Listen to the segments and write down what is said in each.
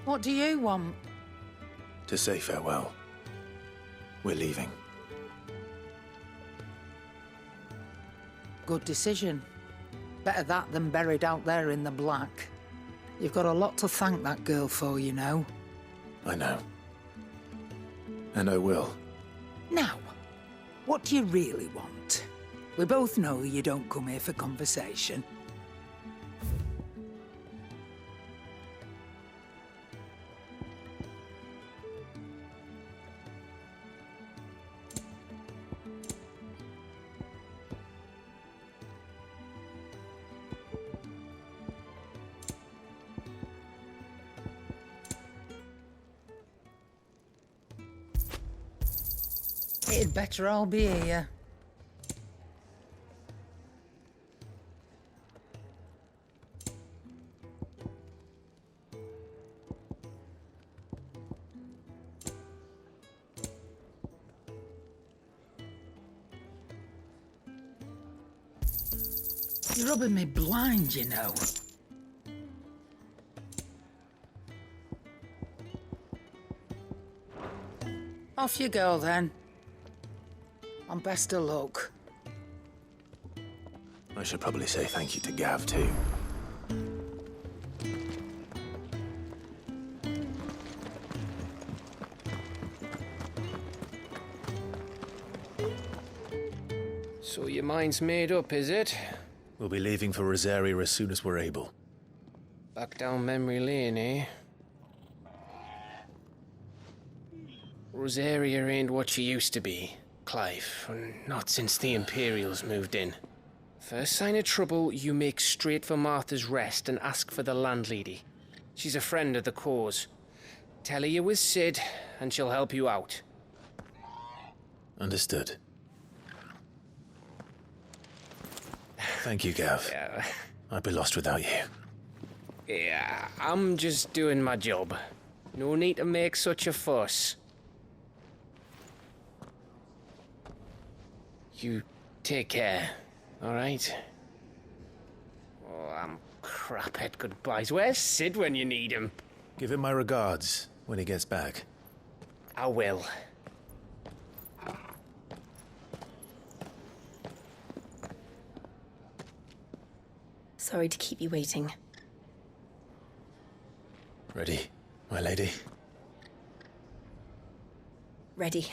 What do you want? To say farewell. We're leaving. Good decision. Better that than buried out there in the black. You've got a lot to thank that girl for, you know. I know. And I will. Now, what do you really want? We both know you don't come here for conversation. It'd better all be here. You're rubbing me blind, you know. Off you go, then. And best of luck. I should probably say thank you to Gav, too. So your mind's made up, is it? We'll be leaving for Rosaria as soon as we're able. Back down memory lane, eh? Rosaria ain't what she used to be, Clive, and not since the Imperials moved in. First sign of trouble, you make straight for Martha's Rest and ask for the landlady. She's a friend of the cause. Tell her you're with Sid, and she'll help you out. Understood. Thank you, Gav. Yeah. I'd be lost without you. Yeah, I'm just doing my job. No need to make such a fuss. You take care, all right? Oh, I'm crap at goodbyes. Where's Sid when you need him? Give him my regards when he gets back. I will. Sorry to keep you waiting. Ready, my lady? Ready.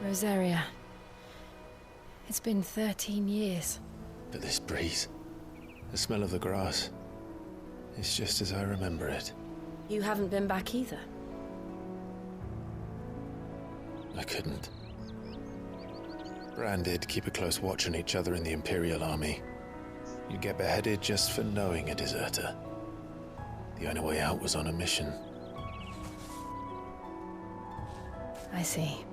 Rosaria. It's been 13 years. But this breeze, the smell of the grass, it's just as I remember it. You haven't been back either. I couldn't. Bran did keep a close watch on each other in the Imperial Army. You'd get beheaded just for knowing a deserter. The only way out was on a mission. I see.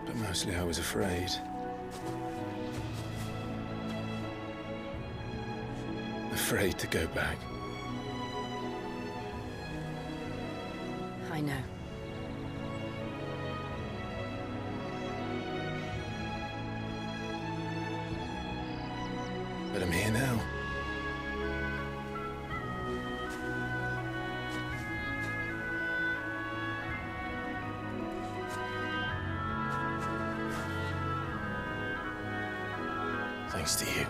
But mostly I was afraid. Afraid to go back. I know. But I'm here now. thanks to you.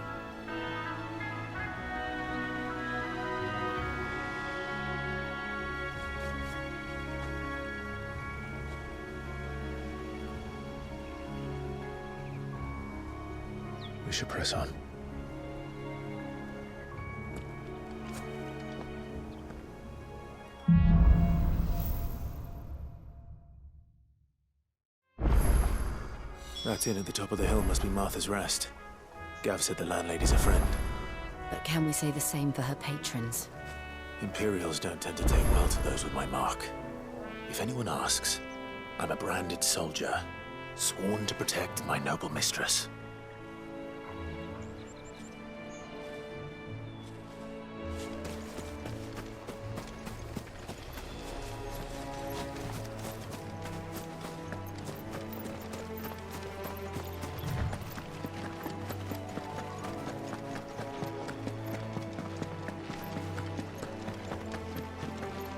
We should press on. That inn at the top of the hill must be Martha's Rest. Gav said the landlady's a friend. But can we say the same for her patrons? Imperials don't tend to take well to those with my mark. If anyone asks, I'm a branded soldier, sworn to protect my noble mistress.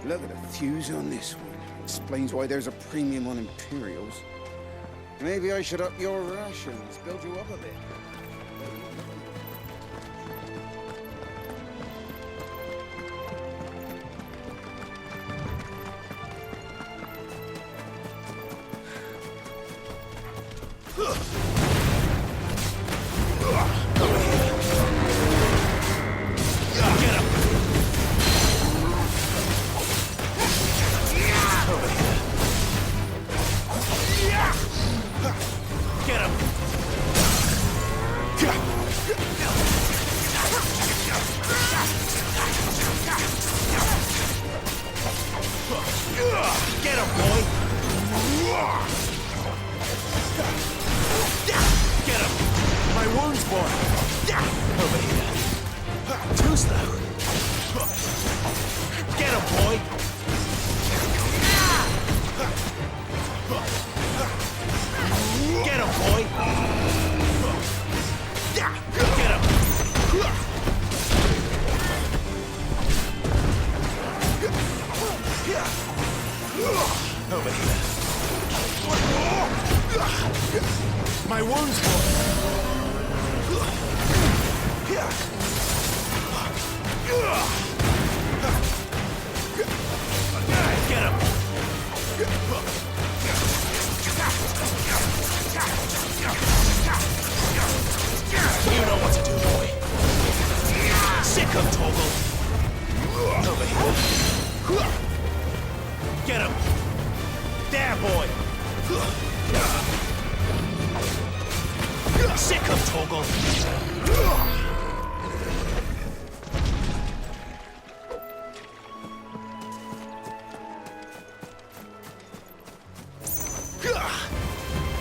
Look at the fuse on this one. Explains why there's a premium on Imperials. Maybe I should up your rations, build you up a bit. My wounds, boy! Get him! You know what to do, boy. Sick of Toggle. Over here. Get him! There, boy! Sick of Toggle!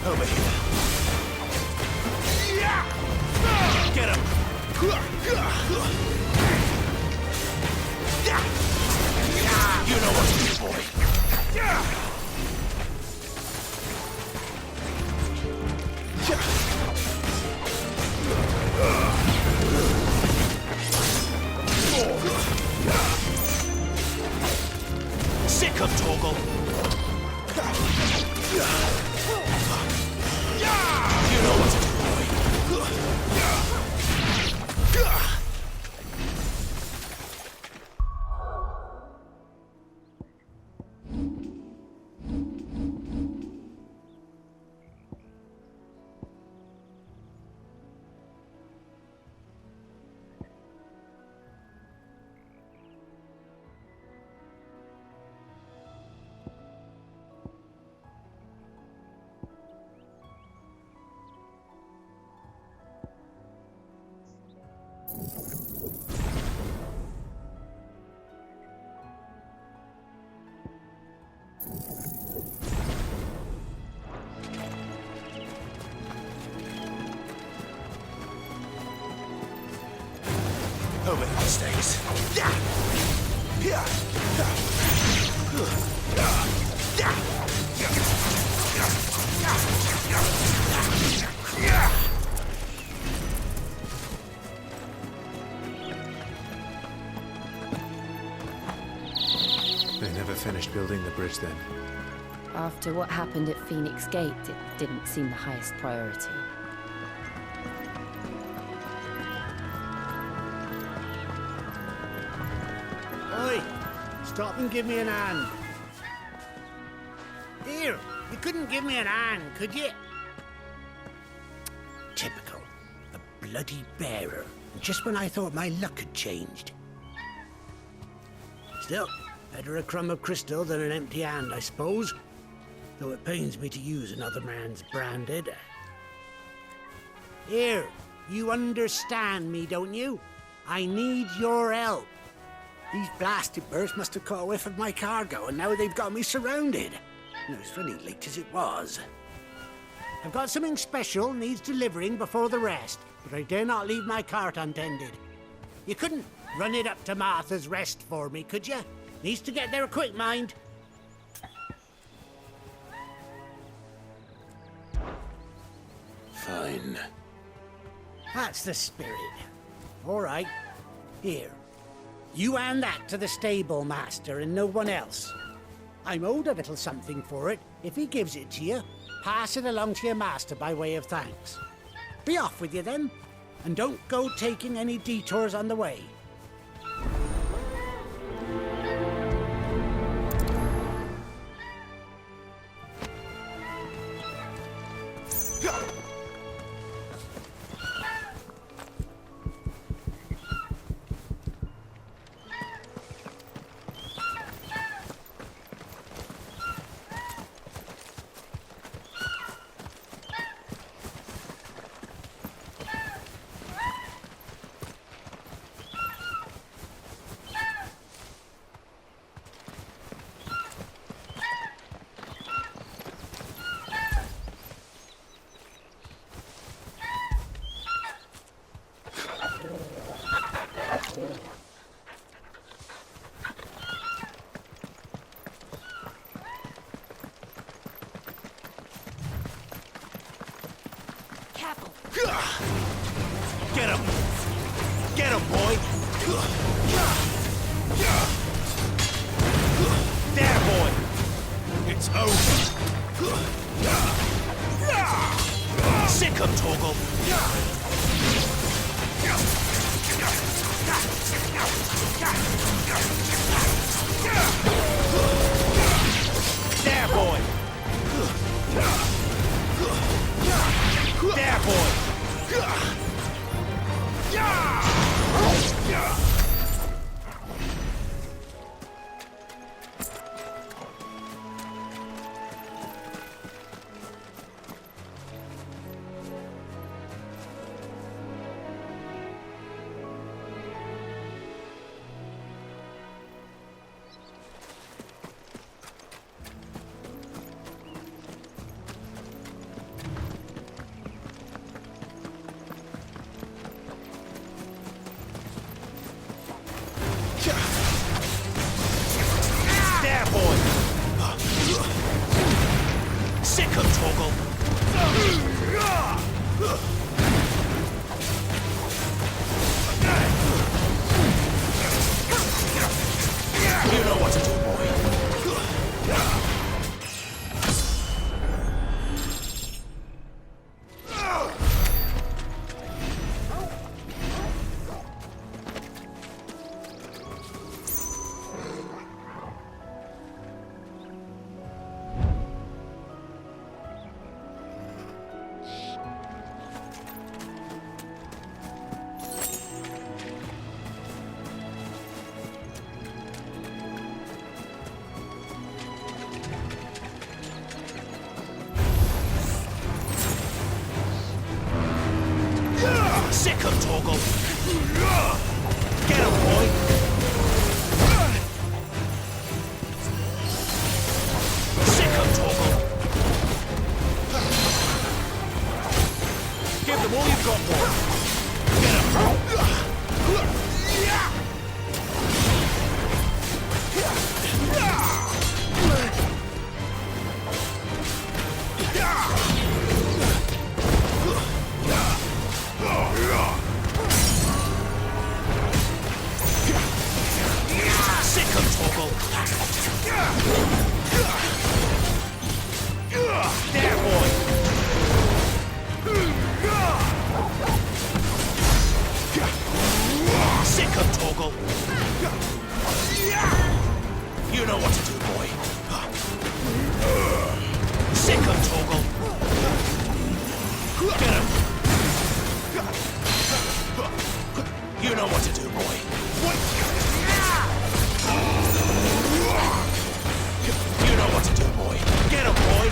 Over here. Get him! You know what to do, boy. Sick of Toggle! You know what to do, boy. Over here, Stays. They never finished building the bridge then. After what happened at Phoenix Gate, it didn't seem the highest priority. Oi! Stop and give me an hand. Here, you couldn't give me an hand, could you? Typical. A bloody bearer. Just when I thought my luck had changed. Still, better a crumb of crystal than an empty hand, I suppose. Though it pains me to use another man's branded. Here, you understand me, don't you? I need your help. These blasted birds must have caught a whiff of my cargo, and now they've got me surrounded. No, it's really late as it was. I've got something special needs delivering before the rest, but I dare not leave my cart untended. You couldn't run it up to Martha's Rest for me, could you? Needs to get there quick, mind. Fine. That's the spirit. All right. Here. You hand that to the stable master and no one else. I'm owed a little something for it. If he gives it to you, pass it along to your master by way of thanks. Be off with you then, and don't go taking any detours on the way. Get him! Get him, boy! There, boy! It's over! Sick him, Torgal! There, boy! There, boy! There, boy! Sick him, Torgal! You know what to do, boy. Sick him, Torgal! Get him, boy! Sick him, Torgal! Give them all you've got, boy! Get him! Sick him, Torgal! There, boy! Sick him, Torgal! know what to do, boy. Sick on Torgal. Get him. You know what to do, boy. You know what to do, boy. Get him, boy.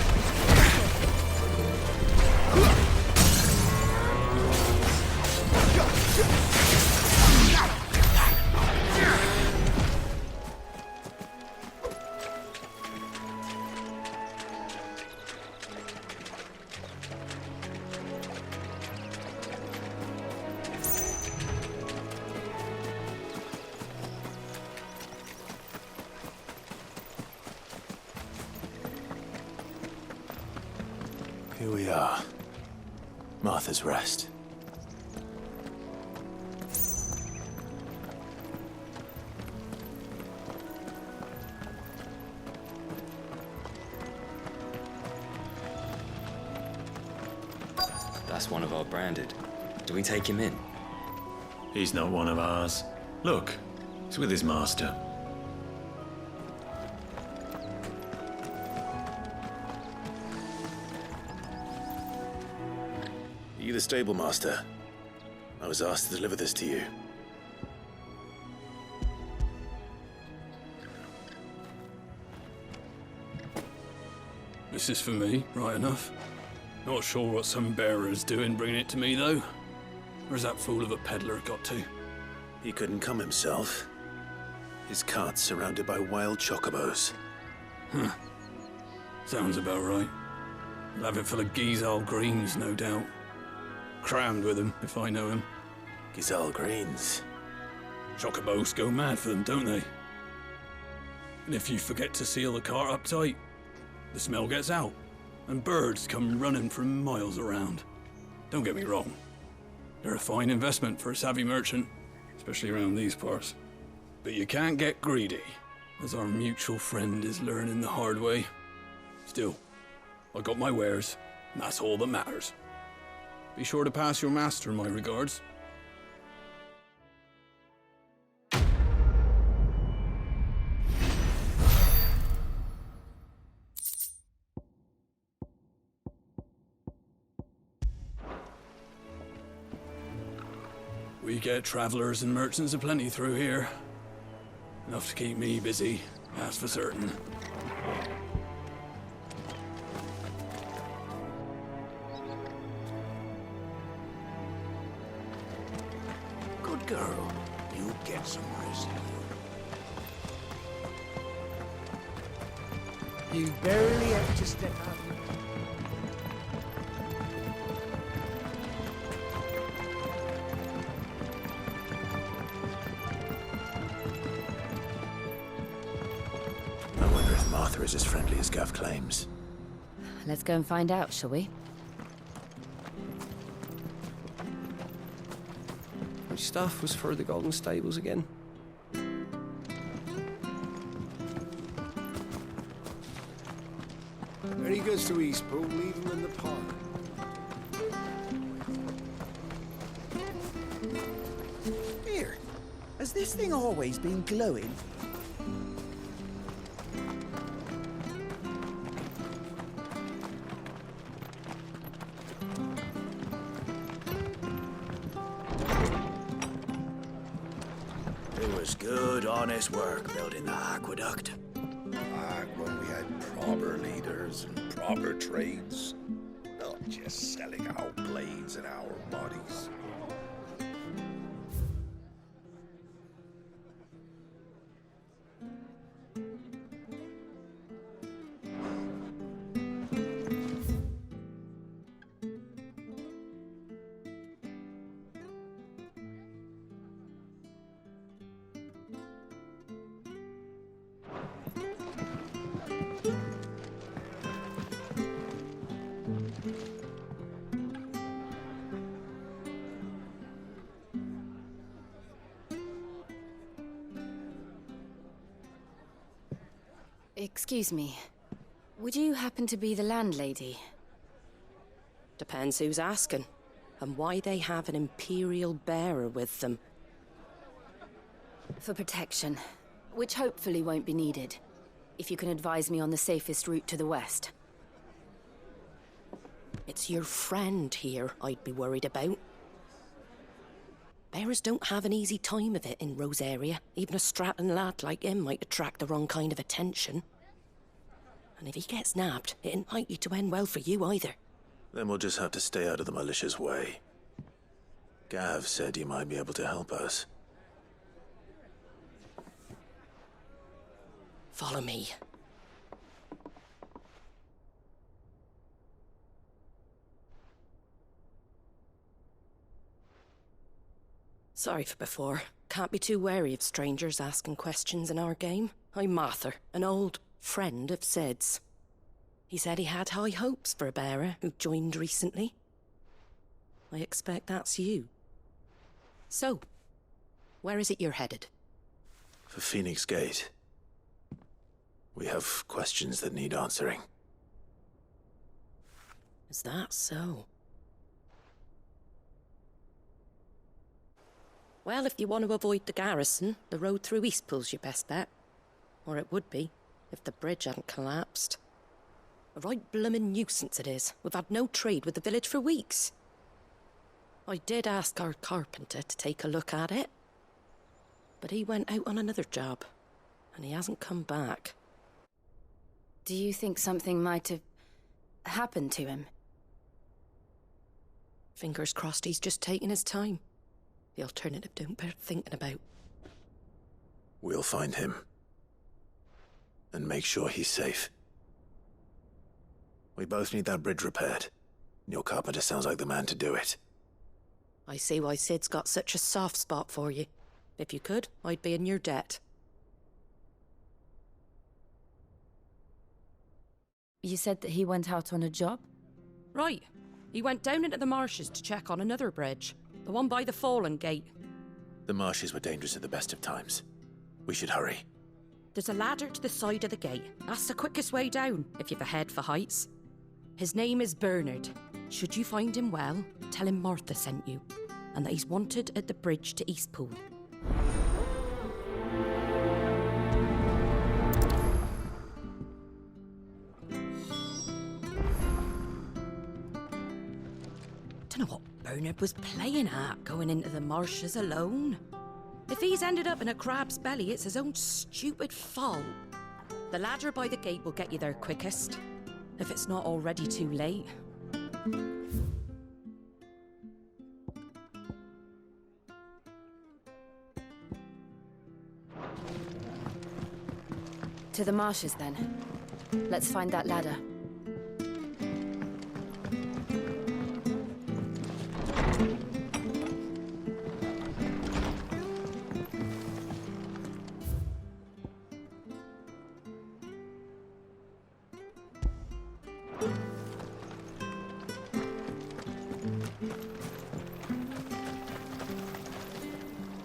Here we are. Martha's Rest. That's one of our branded. Do we take him in? He's not one of ours. Look, he's with his master. Are you the stable master? I was asked to deliver this to you. This is for me, right enough. Not sure what some bearer's doing bringing it to me, though. Where's that fool of a peddler got to? He couldn't come himself. His cart's surrounded by wild chocobos. Huh. Sounds about right. He'll have it full of Gizal greens, no doubt. Crammed with them, if I know him. Gizal greens. Chocobos go mad for them, don't they? And if you forget to seal the cart up tight, the smell gets out, and birds come running from miles around. Don't get me wrong. They're a fine investment for a savvy merchant, especially around these parts. But you can't get greedy, as our mutual friend is learning the hard way. Still, I got my wares, and that's all that matters. Be sure to pass your master my regards. We get travelers and merchants aplenty through here. Enough to keep me busy, that's for certain. Good girl. You get some rest. You barely have to step out. I wonder if Martha is as friendly as Gav claims. Let's go and find out, shall we? Which stuff was for the Golden Stables again? When he goes to Eastpool, leave him in the park. Here, has this thing always been glowing? It was good, honest work building the aqueduct. Back when we had proper leaders and proper trades. Not just selling our blades and our bodies. Excuse me. Would you happen to be the landlady? Depends who's asking, and why they have an Imperial bearer with them. For protection, which hopefully won't be needed. if you can advise me on the safest route to the west. It's your friend here I'd be worried about. Bearers don't have an easy time of it in Rose area. Even a Stratton lad like him might attract the wrong kind of attention. And if he gets nabbed, it ain't likely to end well for you either. Then we'll just have to stay out of the malicious way. Gav said he might be able to help us. Follow me. Sorry for before. Can't be too wary of strangers asking questions in our game. I'm Martha, an old friend of Sid's. He said he had high hopes for a bearer who joined recently. I expect that's you. So, where is it you're headed? For Phoenix Gate. We have questions that need answering. Is that so? Well, if you want to avoid the garrison, the road through Eastpool's your best bet. Or it would be, if the bridge hadn't collapsed. A right bloomin' nuisance it is. We've had no trade with the village for weeks. I did ask our carpenter to take a look at it. But he went out on another job, and he hasn't come back. Do you think something might have happened to him? Fingers crossed he's just taking his time. The alternative don't bear thinking about. We'll find him. And make sure he's safe. We both need that bridge repaired. Your carpenter sounds like the man to do it. I see why Sid's got such a soft spot for you. If you could, I'd be in your debt. You said that he went out on a job? Right. He went down into the marshes to check on another bridge. The one by the Fallen Gate. The marshes were dangerous at the best of times. We should hurry. There's a ladder to the side of the gate. That's the quickest way down, if you've a head for heights. His name is Bernard. Should you find him well, tell him Martha sent you, and that he's wanted at the bridge to Eastpool. Don't know what Bernard was playing at, going into the marshes alone. If he's ended up in a crab's belly, it's his own stupid fault. The ladder by the gate will get you there quickest, if it's not already too late. To the marshes, then. Let's find that ladder.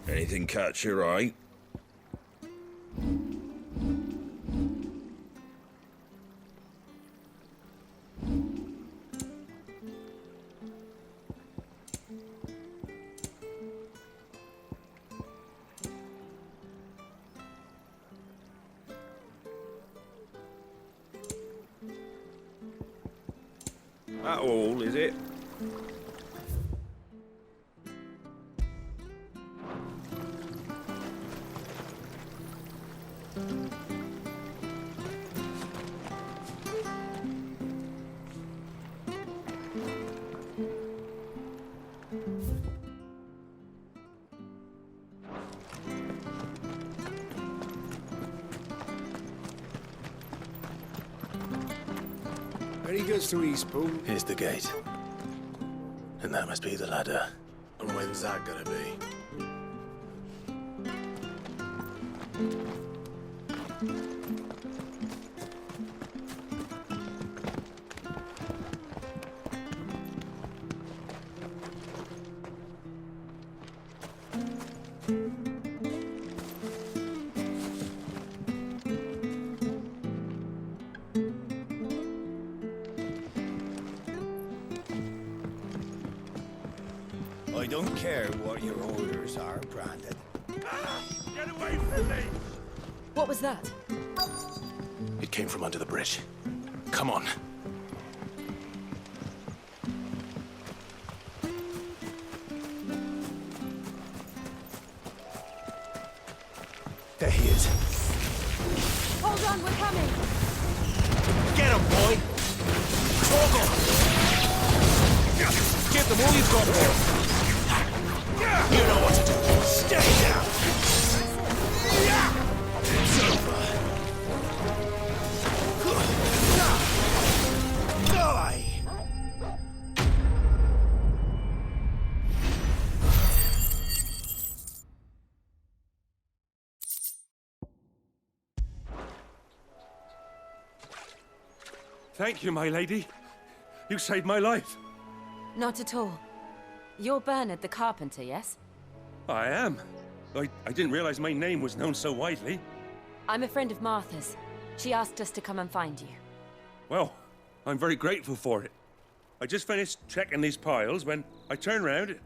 Anything catch your eye? That all, is it? Where he goes to Eastpool? Here's the gate. And that must be the ladder. And when's that gonna be? I don't care what your orders are, Brandon. Get away from me! What was that? came from under the bridge. Come on. There he is. Hold on, we're coming. Get him, boy! Talk on! Give them all you've got, boy! You know what to do. Stay down! It's over. Die! Thank you, my lady. You saved my life. Not at all. You're Bernard the carpenter, yes? I am. I didn't realize my name was known so widely. I'm a friend of Martha's. She asked us to come and find you. Well, I'm very grateful for it. I just finished checking these piles when I turn around.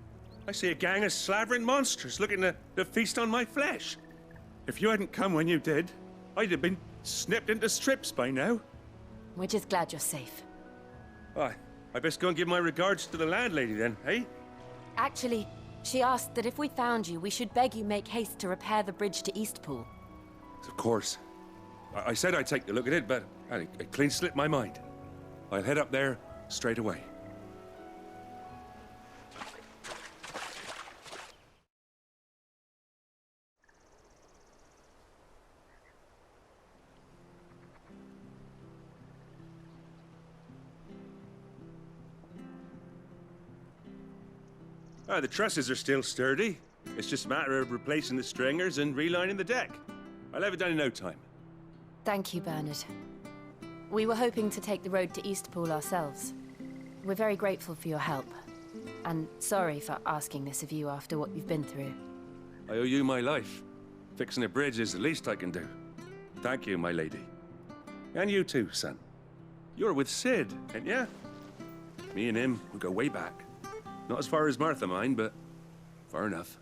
I see a gang of slavering monsters looking to feast on my flesh. If you hadn't come when you did, I'd have been snipped into strips by now. We're just glad you're safe. I best go and give my regards to the landlady then, eh? Actually, she asked that if we found you, we should beg you make haste to repair the bridge to Eastpool. Of course. I said I'd take a look at it, but it clean slipped my mind. I'll head up there straight away. The trusses are still sturdy. It's just a matter of replacing the stringers and relining the deck. I'll have it done in no time. Thank you, Bernard. We were hoping to take the road to Eastpool ourselves. We're very grateful for your help. And sorry for asking this of you after what you've been through. I owe you my life. Fixing a bridge is the least I can do. Thank you, my lady. And you too, son. You're with Sid, ain't ya? Me and him, we go way back. Not as far as Martha, mind, but far enough.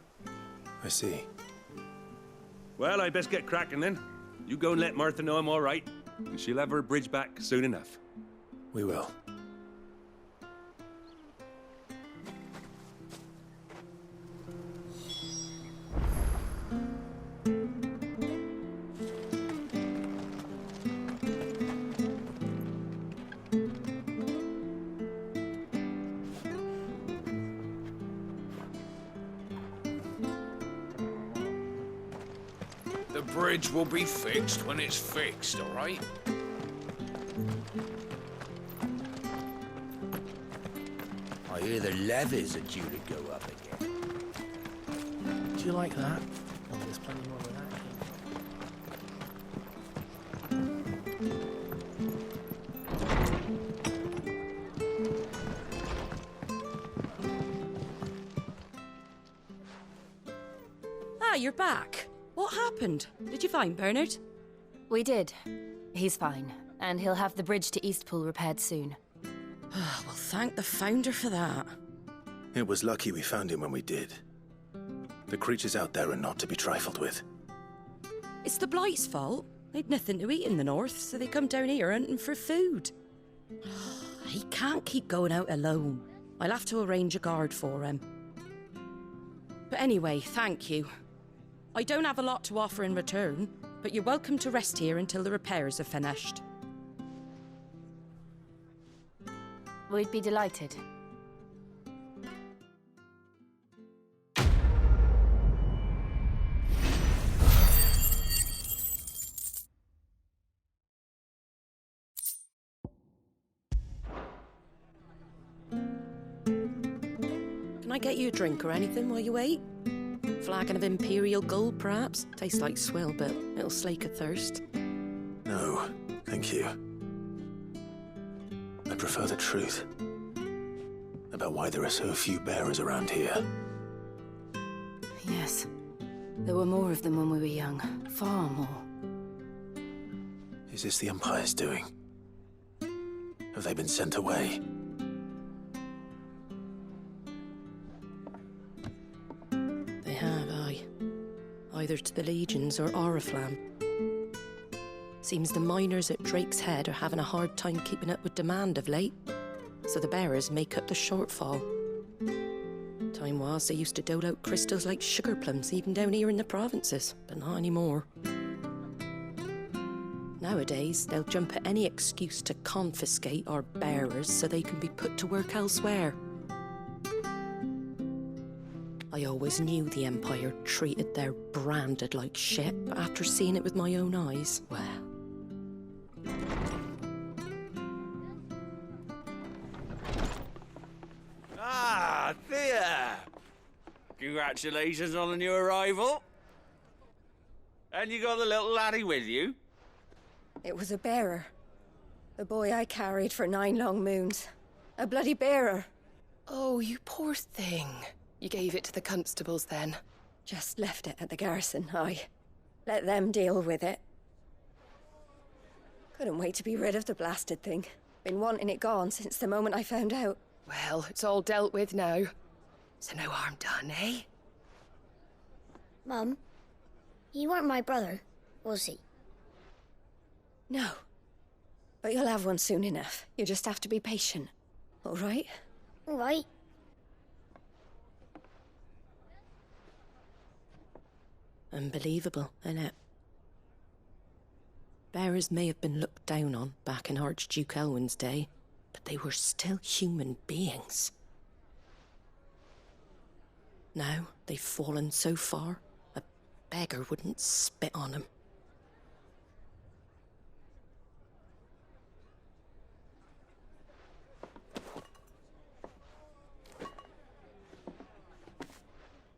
I see. Well, I best get cracking then. You go and let Martha know I'm all right, and she'll have her bridge back soon enough. We will. The bridge will be fixed when it's fixed, all right? I hear the levies are due to go up again. Do you like that? Oh, there's plenty more of that. Ah, you're back. What happened? Did you find Bernard? We did. He's fine, and he'll have the bridge to Eastpool repaired soon. Well, thank the Founder for that. It was lucky we found him when we did. The creatures out there are not to be trifled with. It's the Blight's fault. They'd nothing to eat in the north, so they come down here hunting for food. He can't keep going out alone. I'll have to arrange a guard for him. But anyway, thank you. I don't have a lot to offer in return, but you're welcome to rest here until the repairs are finished. We'd be delighted. Can I get you a drink or anything while you wait? Flagon of Imperial Gold, perhaps? Tastes like swill, but it'll slake a thirst. No, thank you. I prefer the truth. About why there are so few bearers around here. Yes. There were more of them when we were young. Far more. Is this the Empire's doing? Have they been sent away? They have, aye. Either to the Legions or Oriflamme. Seems the miners at Drake's Head are having a hard time keeping up with demand of late, so the bearers make up the shortfall. Time was they used to dole out crystals like sugar plums even down here in the provinces, but not anymore. Nowadays, they'll jump at any excuse to confiscate our bearers so they can be put to work elsewhere. I always knew the Empire treated their branded like shit, but after seeing it with my own eyes, well... Ah, Thea! Congratulations on the new arrival. And you got the little laddie with you? It was a bearer. The boy I carried for 9 long moons. A bloody bearer. Oh, you poor thing. You gave it to the constables then? Just left it at the garrison, I let them deal with it. Couldn't wait to be rid of the blasted thing. Been wanting it gone since the moment I found out. Well, it's all dealt with now. So no harm done, eh? Mum, he weren't my brother, was he? No. But you'll have one soon enough. You just have to be patient. All right? All right. Unbelievable, innit? Bearers may have been looked down on back in Archduke Elwin's day, but they were still human beings. Now they've fallen so far, a beggar wouldn't spit on them.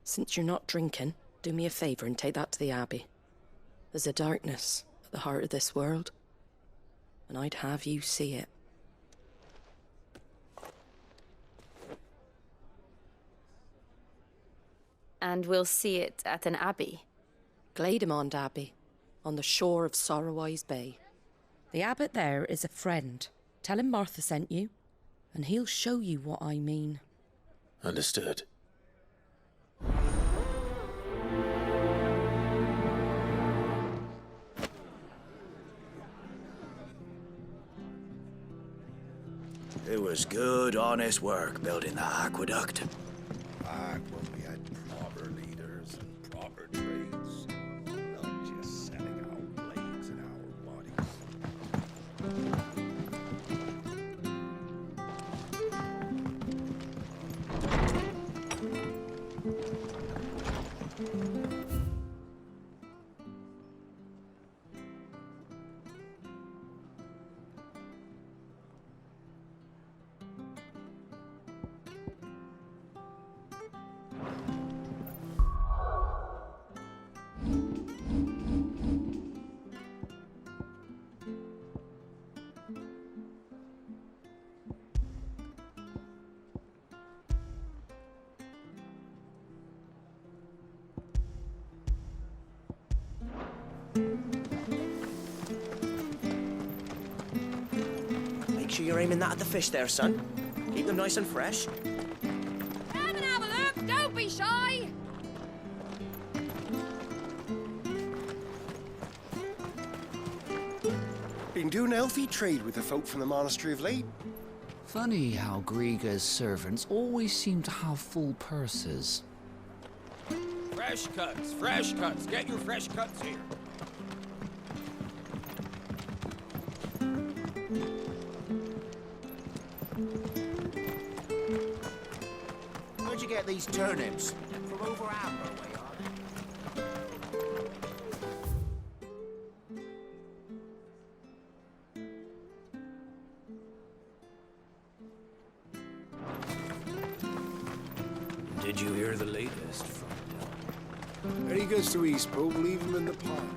Since you're not drinking, do me a favour and take that to the Abbey. There's a darkness at the heart of this world, and I'd have you see it. And we'll see it at an abbey? Glademond Abbey, on the shore of Sorrowise Bay. The abbot there is a friend. Tell him Martha sent you, and he'll show you what I mean. Understood. It was good, honest work building the aqueduct. Back when we had proper leaders and proper trades, not just selling out blades and our bodies. Make sure you're aiming that at the fish there, son. Keep them nice and fresh. Come and have a look! Don't be shy! Been doing healthy trade with the folk from the monastery of late. Funny how Griga's servants always seem to have full purses. Fresh cuts, fresh cuts. Get your fresh cuts here. Where'd you get these turnips? From over Amber way, are they? Did you hear the latest from When he goes to Eastpool, leave him in the pond.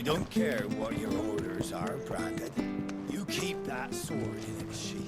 don't care what your orders are, Brandon. You keep that sword in its sheath.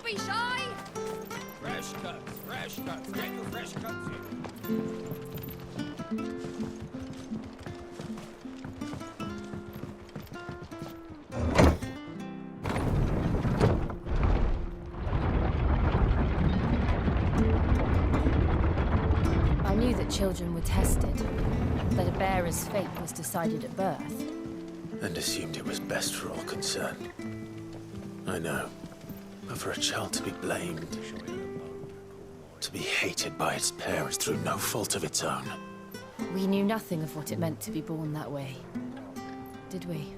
Be shy! Fresh cuts. Get your fresh cuts here. I knew that children were tested, that a bearer's fate was decided at birth. And assumed it was best for all concerned. I know. But for a child to be blamed, to be hated by its parents through no fault of its own. We knew nothing of what it meant to be born that way, did we?